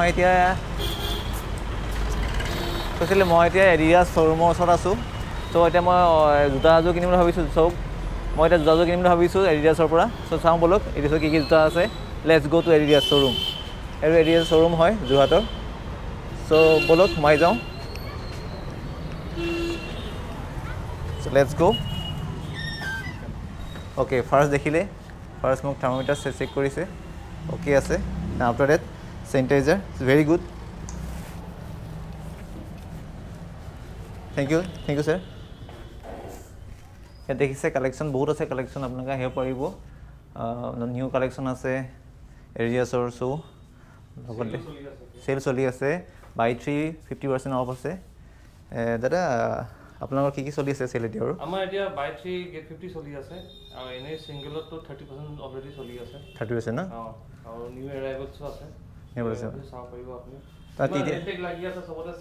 মই এতিয়া এডিডাছ শ্ব'ৰুমৰ ওচৰত আছোঁ চ' এতিয়া মই জোতা এযোৰ কিনিম বুলি ভাবিছোঁ চাওক মই এতিয়া জোতা এযোৰ কিনিম বুলি ভাবিছোঁ এডিডাছৰ পৰা চ' চাওঁ ব'লক এডিডাছৰ কি জোতা আছে let's go' to Adidas showroom আৰু এডিডাছ শ্ব'ৰুম হয় যোৰহাটৰ চ' ব'লক সোমাই যাওঁ so' let's go' okay first দেখিলে ফাৰ্ষ্ট মোক থাৰ্মোমিটাৰ চেক কৰিছে অ'কে আছে after that sanitizer very good thank you sir ইয়াত দেখিছে কালেকশ্যন বহুত আছে কালেকশ্যন আপোনালোকে আহিব পাৰিব নিউ কালেকশ্যন আছে এডিডাছৰ শ্ব' লগতে চেল চলি আছে বাই 3 50% অফ আছে দাদা আপোনালোকৰ কি চলি আছে চেল এতিয়া আৰু আমাৰ এতিয়া বাই 3 গেট 50 চলি আছে আৰু এনে সিঙ্গেলতো 30% অলৰেডি চলি আছে 30% না আৰু নিউ এৰাইভলছো আছে নিউ এৰাইভল চাও পাৰিব আপুনি তাতি টেক লাগি আছে সবতে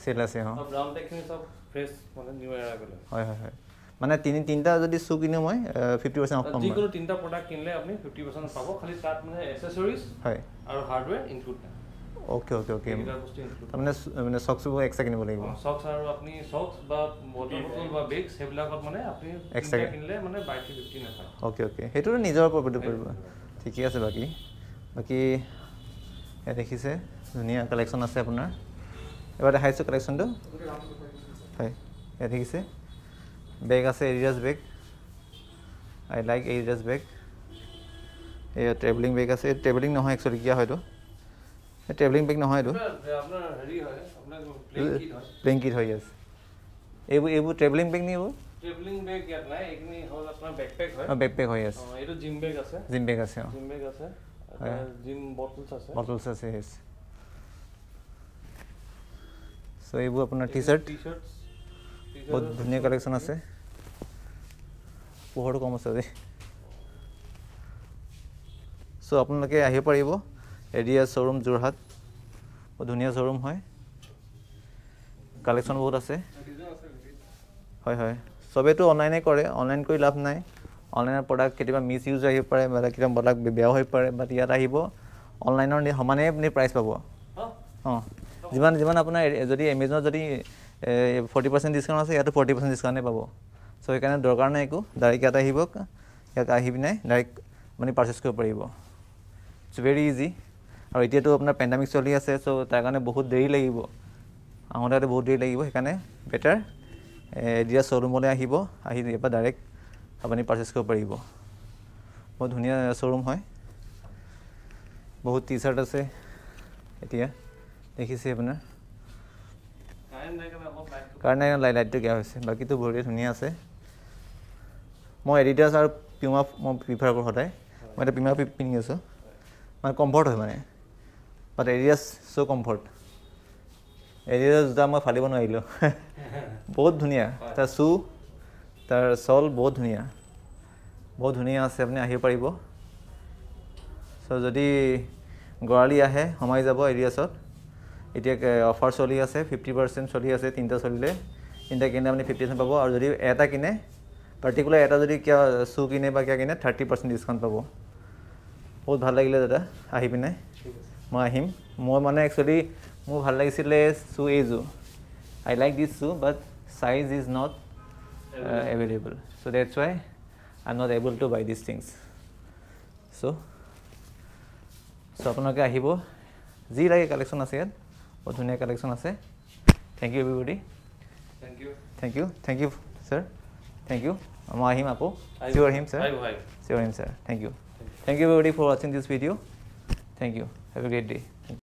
সেল আছে হ ব্ৰাউন টেকখিনি সব ফ্ৰেছ মানে নিউ এৰাইভল হয় মানে তিনিটা যদি সু কিনো মই 50% অফ পাম যিকোনো তিনিটা প্ৰডাক্ট কিনলে আপুনি 50% পাব খালি তাত মানে এসেসৰিজ হয় আৰু হাৰ্ডৱেৰ ইনক্লুড নাই ওকে মানে সক্স এক্সট্ৰা কিনিব লাগিব সক্স আৰু আপুনি সক্স বা বটল বা বেগস সেইবিলাকত মানে আপুনি এক্সট্ৰা কিনলে মানে বাই 50 নাপায় ওকে সেইটো নিজৰ প্ৰপাৰ্টি পৰিব ঠিকই আছে বাকি দেখিছে ধুনীয়া কালেকশ্যন আছে আপোনাৰ এবাৰ দেখাইছোঁ কালেকশ্যনটো হয় দেখিছে বেগ আছে Adidas bag I like Adidas bag এই ট্ৰেভেলিং বেগ আছে ট্ৰেভেলিং নহয় একচুৱেলি কিয় হয়তো ট্ৰেভেলিং বেগ নহয় এইটো আপোনাৰ হেৰি হয় আপোনাৰ প্লেইং কিট হয় আছে এইবোৰ ট্ৰেভেলিং বেগ নি এইবোৰ ট্ৰেভেলিং বেগ ইয়াত নাই এইখিনি হ'ল আপোনাৰ বেকপেক হয় বেকপেক হয় আছে এইটো জিম বেগ আছে জিম বেগ আছে জিম বটলছ আছে চ' এইবোৰ আপোনাৰ টি চাৰ্ট বহুত ধুনীয়া কালেকশ্যন আছে পোহৰটো কম আছে দেই চ' আপোনালোকে আহিব পাৰিব এডিডাছ শ্ব'ৰুম যোৰহাট বহুত ধুনীয়া শ্ব'ৰুম হয় কালেকশ্যন বহুত আছে হয় চবেতো অনলাইনে কৰে অনলাইন কৰি লাভ নাই অনলাইনৰ প্ৰডাক্ট কেতিয়াবা মিছ ইউজ আহিব পাৰে বা কেতিয়াবা প্ৰডাক্ট বেয়াও হৈ পাৰে বাট ইয়াত আহিব অনলাইনৰ সমানে আপুনি প্ৰাইচ পাব যিমান আপোনাৰ যদি এমেজনত যদি 40% ডিছকাউণ্ট আছে ইয়াতো 40% ডিছকাউণ্টে পাব চ' সেইকাৰণে দৰকাৰ নাই একো ডাইৰেক্ট ইয়াত আহিব ইয়াত আহি পিনে ডাইৰেক্ট মানে পাৰ্চেছ কৰিব পাৰিব ইটছ ভেৰি ইজি আৰু এতিয়াতো আপোনাৰ পেণ্ডামিক চলি আছে চ' তাৰ কাৰণে বহুত দেৰি লাগিব আহোঁতে বহুত দেৰি লাগিব সেইকাৰণে বেটাৰ এডিডাছ শ্ব'ৰুমলৈ আহি ইয়াৰ পৰা ডাইৰেক্ট আপুনি পাৰ্চেছ কৰিব পাৰিব বহুত ধুনীয়া শ্ব'ৰুম হয় বহুত টি চাৰ্ট আছে এতিয়া দেখিছে আপোনাৰ কাৰণে লাইটটো কিয় হৈছে বাকীটো বহুত ধুনীয়া আছে মই এডিডাছ আৰু পিউমা মই প্ৰিফাৰ কৰোঁ সদায় মই এতিয়া পিউমা পিন্ধি আছোঁ মানে কমফৰ্ট হয় মানে বাট এডিডাছ চ' কমফৰ্ট এডিডাছ জোতা মই ফালিব নোৱাৰিলোঁ বহুত ধুনীয়া তাৰ শ্বু তাৰ শ্বল বহুত ধুনীয়া আছে আপুনি আহিব পাৰিব চ' যদি গৰালি আহে সোমাই যাব এডিডাছত এতিয়া অফাৰ চলি আছে 50% চলি আছে তিনিটা চলিলে তিনিটা কিনে আপুনি 50% পাব আৰু যদি এটা কিনে পাৰ্টিকুলাৰ এটা যদি কিয় শ্বু কিনে বা কিয় কিনে 30% ডিছকাউণ্ট পাব বহুত ভাল লাগিলে দাদা আহি পিনে মই আহিম মই মানে একচুৱেলি মোৰ ভাল লাগিছিলে শ্বু এইযোৰ I like this shoe but size is not available so' that's why I am not able to buy this things so' আপোনালোকে আহিব যি লাগে কালেকশ্যন আছে ইয়াত বহুত ধুনীয়া কালেকশ্যন আছে thank you everybody thank you sir thank you মই আহিম আকৌ চিয়'ৰ আহিম sir thank you everybody for ৱাচিং this video' thank you have a great day